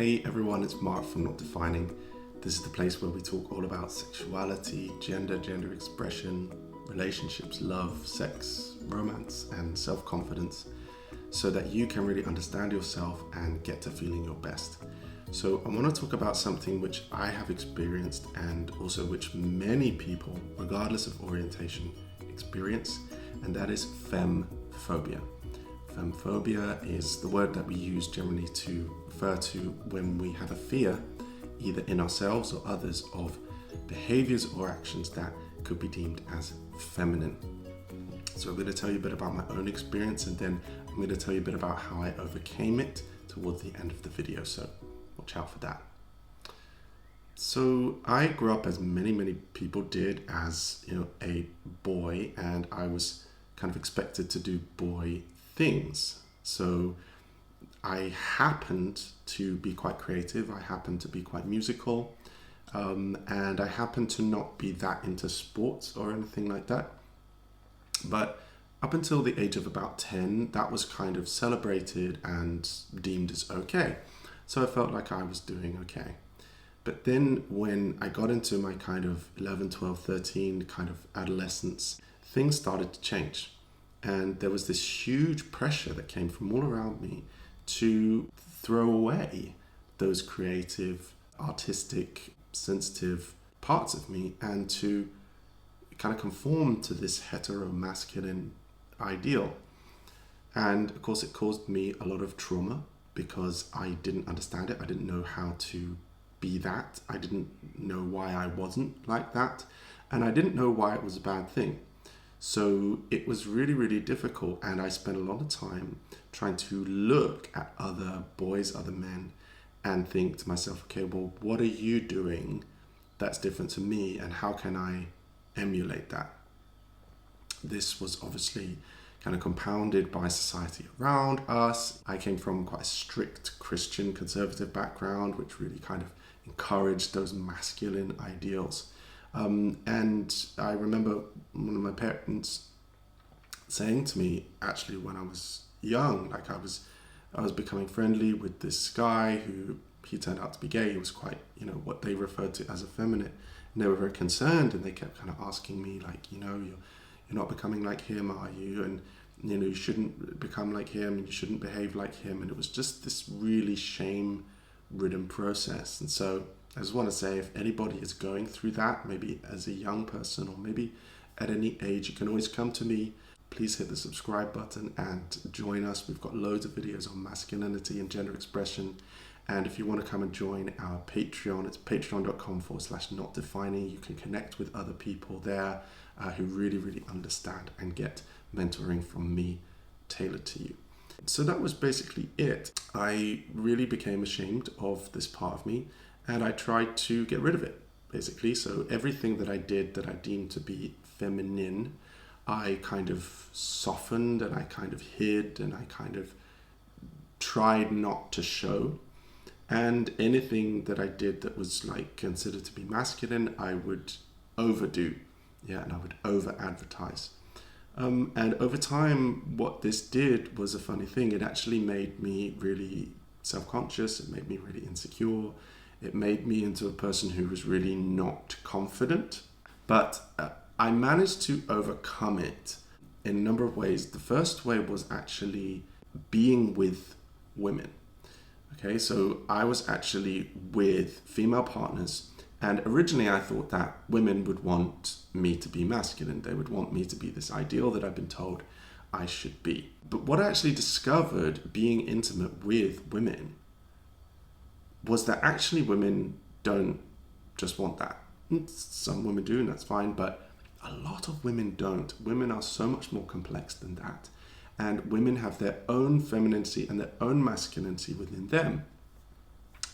Hey everyone, it's Mark from Not Defining. This is the place where we talk all about sexuality, gender expression, relationships, love, sex, romance, and self-confidence so that you can really understand yourself and get to feeling your best. So I want to talk about something which I have experienced and also which many people, regardless of orientation, experience, and that is Femmephobia. Femme-phobia is the word that we use generally to refer to when we have a fear, either in ourselves or others, of behaviours or actions that could be deemed as feminine. So I'm going to tell you a bit about my own experience, and then I'm going to tell you a bit about how I overcame it towards the end of the video, so watch out for that. So I grew up, as many people did, as a boy, and I was kind of expected to do boy things. So I happened to be quite creative, I happened to be quite musical, and I happened to not be that into sports or anything like that. But up until the age of about 10, that was kind of celebrated and deemed as okay. So I felt like I was doing okay. But then when I got into my kind of 11, 12, 13 kind of adolescence, things started to change. And there was this huge pressure that came from all around me to throw away those creative, artistic, sensitive parts of me and to kind of conform to this hetero-masculine ideal. And of course, it caused me a lot of trauma because I didn't understand it. I didn't know how to be that. I didn't know why I wasn't like that. And I didn't know why it was a bad thing. So it was really difficult, and I spent a lot of time trying to look at other boys, other men, and think to myself, okay, well, what are you doing that's different to me, and how can I emulate that? This was obviously kind of compounded by society around us. I came from quite a strict Christian conservative background, which really kind of encouraged those masculine ideals. And I remember one of my parents saying to me, actually, when I was young, like I was becoming friendly with this guy who he turned out to be gay. He was quite, what they referred to as effeminate. And they were very concerned, and they kept kind of asking me, like, you're not becoming like him, are you? And you shouldn't become like him, and you shouldn't behave like him. And it was just this really shame-ridden process. And so I just want to say, if anybody is going through that, maybe as a young person or maybe at any age, you can always come to me. Please hit the subscribe button and join us. We've got loads of videos on masculinity and gender expression. And if you want to come and join our Patreon, it's patreon.com/notdefining. You can connect with other people there who really understand and get mentoring from me tailored to you. So that was basically it. I really became ashamed of this part of me, and I tried to get rid of it, basically. So everything that I did that I deemed to be feminine, I kind of softened and I kind of hid and I kind of tried not to show. And anything that I did that was like considered to be masculine, I would overdo. And I would over-advertise. And over time, what this did was a funny thing. It actually made me really self-conscious. It made me really insecure. It made me into a person who was really not confident. But I managed to overcome it in a number of ways. The first way was actually being with women. Okay, so I was actually with female partners, and originally I thought that women would want me to be masculine. They would want me to be this ideal that I've been told I should be. But what I actually discovered being intimate with women was that actually women don't just want that. Some women do, and that's fine, but a lot of women don't. Women are so much more complex than that. And women have their own femininity and their own masculinity within them.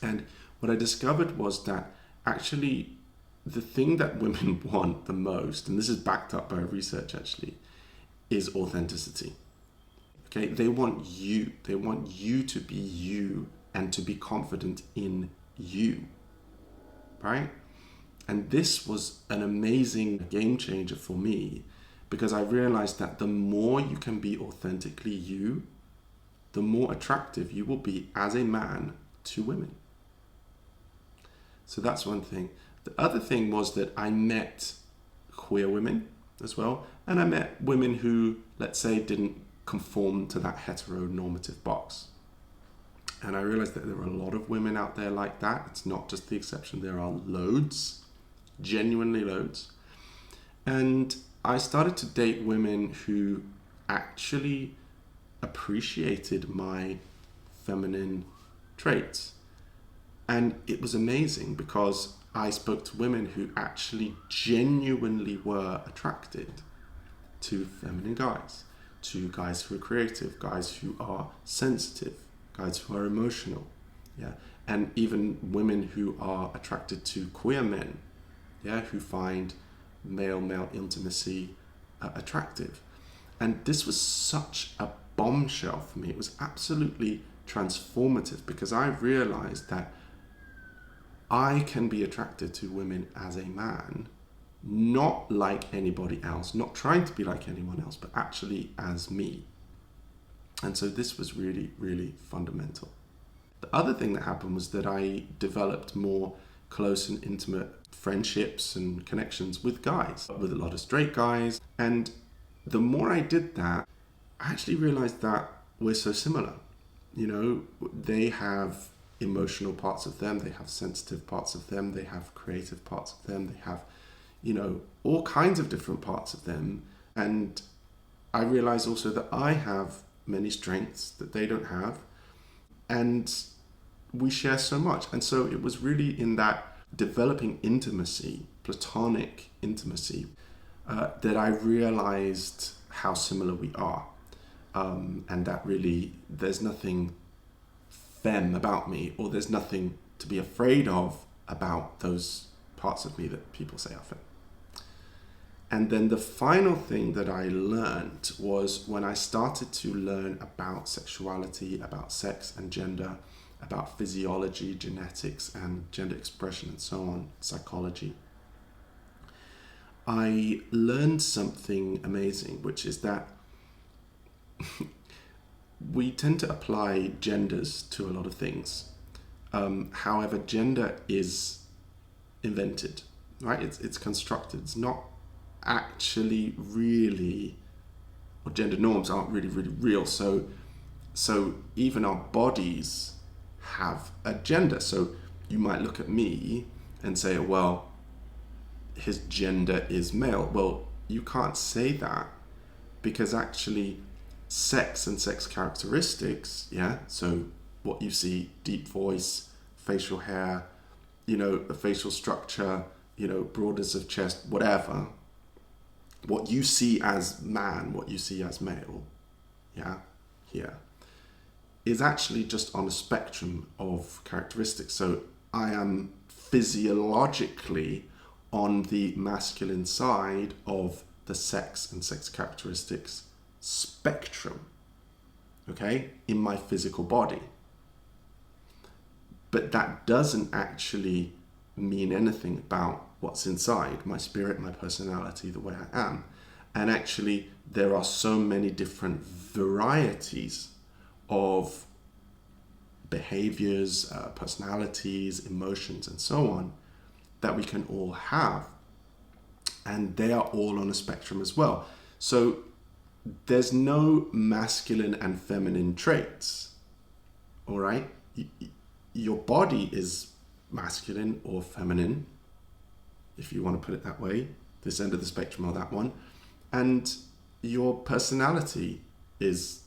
And what I discovered was that actually the thing that women want the most, and this is backed up by research actually, is authenticity. Okay, they want you. They want you to be you and to be confident in you, right? And this was an amazing game changer for me, because I realized that the more you can be authentically you, the more attractive you will be as a man to women. So that's one thing. The other thing was that I met queer women as well, and I met women who, let's say, didn't conform to that heteronormative box. And I realized that there are a lot of women out there like that. It's not just the exception. There are loads, genuinely loads. And I started to date women who actually appreciated my feminine traits. And it was amazing because I spoke to women who actually genuinely were attracted to feminine guys, to guys who are creative, guys who are sensitive, guys who are emotional, yeah, and even women who are attracted to queer men, yeah, who find male-male intimacy attractive. And this was such a bombshell for me. It was absolutely transformative because I realized that I can be attracted to women as a man, not like anybody else, not trying to be like anyone else, but actually as me. And so this was really, really fundamental. The other thing that happened was that I developed more close and intimate friendships and connections with guys, with a lot of straight guys. And the more I did that, I actually realized that we're so similar. You know, they have emotional parts of them, they have sensitive parts of them, they have creative parts of them, they have, you know, all kinds of different parts of them. And I realized also that I have many strengths that they don't have, and we share so much. And so it was really in that developing intimacy, platonic intimacy, that I realized how similar we are, and that really there's nothing femme about me, or there's nothing to be afraid of about those parts of me that people say are femme. And then the final thing that I learned was when I started to learn about sexuality, about sex and gender, about physiology, genetics and gender expression and so on, psychology, I learned something amazing, which is that we tend to apply genders to a lot of things. However, gender is invented, right? It's constructed. It's not actually really, or gender norms aren't really, really real. So even our bodies have a gender. So you might look at me and say, well, his gender is male. Well, you can't say that because actually sex and sex characteristics, yeah, so what you see, deep voice, facial hair, you know, the facial structure, you know, broadness of chest, whatever, what you see as man, what you see as male, yeah, here, is actually just on a spectrum of characteristics. So I am physiologically on the masculine side of the sex and sex characteristics spectrum, okay, in my physical body. But that doesn't actually mean anything about what's inside, my spirit, my personality, the way I am. And actually, there are so many different varieties of behaviors, personalities, emotions, and so on that we can all have. And they are all on a spectrum as well. So there's no masculine and feminine traits, all right? Your body is masculine or feminine, if you want to put it that way, this end of the spectrum or that one. And your personality is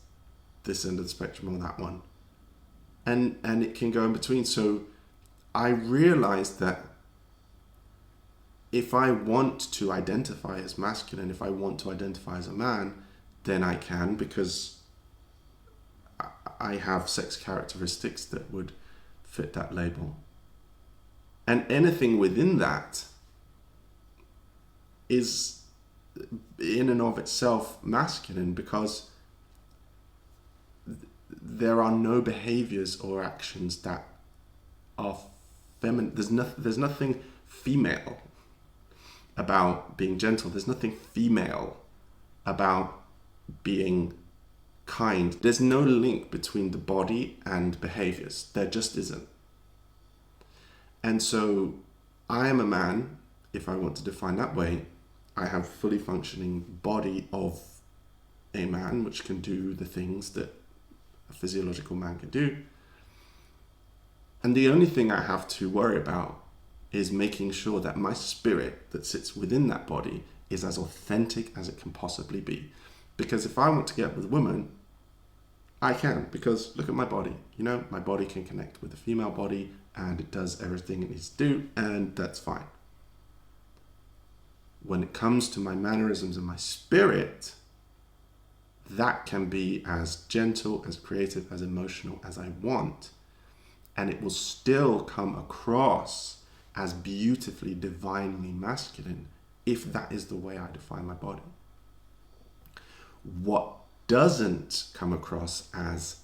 this end of the spectrum or that one. And it can go in between. So I realized that if I want to identify as masculine, if I want to identify as a man, then I can, because I have sex characteristics that would fit that label. And anything within that is in and of itself masculine, because there are no behaviors or actions that are feminine. There's nothing female about being gentle. There's nothing female about being kind. There's no link between the body and behaviors. There just isn't. And so I am a man, if I want to define that way. I have a fully functioning body of a man, which can do the things that a physiological man can do. And the only thing I have to worry about is making sure that my spirit that sits within that body is as authentic as it can possibly be. Because if I want to get with a woman, I can, because look at my body. You know, my body can connect with the female body and it does everything it needs to do, and that's fine. When it comes to my mannerisms and my spirit, that can be as gentle, as creative, as emotional as I want. And it will still come across as beautifully, divinely masculine if that is the way I define my body. What doesn't come across as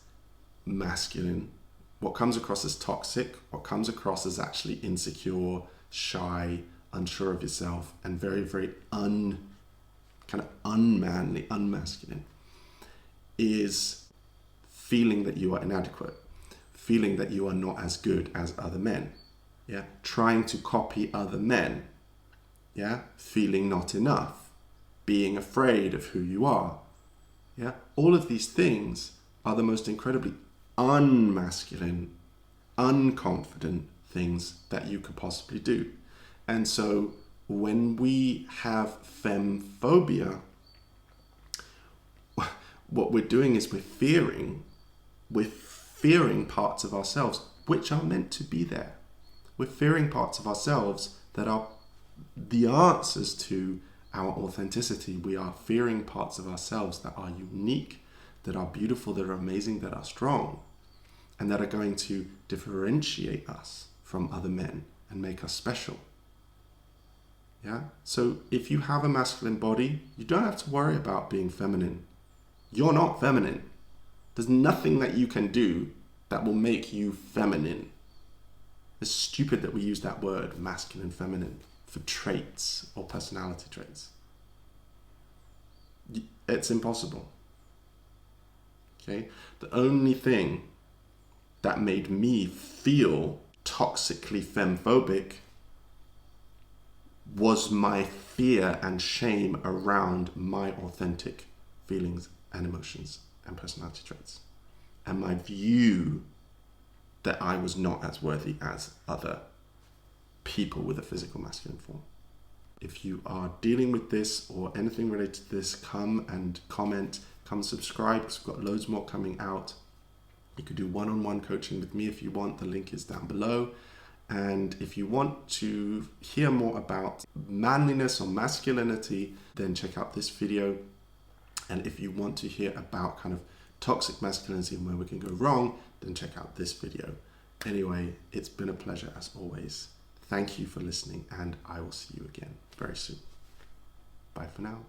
masculine, what comes across as toxic, what comes across as actually insecure, shy, unsure of yourself, and very, very kind of unmanly, unmasculine, is feeling that you are inadequate, feeling that you are not as good as other men, yeah, trying to copy other men, yeah, feeling not enough, being afraid of who you are, yeah. All of these things are the most incredibly unmasculine, unconfident things that you could possibly do. And so when we have Femmephobia, what we're doing is we're fearing parts of ourselves which are meant to be there. We're fearing parts of ourselves that are the answers to our authenticity. We are fearing parts of ourselves that are unique, that are beautiful, that are amazing, that are strong, and that are going to differentiate us from other men and make us special. Yeah? So if you have a masculine body, you don't have to worry about being feminine. You're not feminine. There's nothing that you can do that will make you feminine. It's stupid that we use that word, masculine, feminine, for traits or personality traits. It's impossible. Okay? The only thing that made me feel toxically femme-phobic was my fear and shame around my authentic feelings and emotions and personality traits, and my view that I was not as worthy as other people with a physical masculine form. If you are dealing with this or anything related to this, come and comment, come subscribe, because we've got loads more coming out. You could do one-on-one coaching with me if you want. The link is down below. And if you want to hear more about manliness or masculinity, then check out this video. And if you want to hear about kind of toxic masculinity and where we can go wrong, then check out this video. Anyway, it's been a pleasure as always. Thank you for listening, and I will see you again very soon. Bye for now.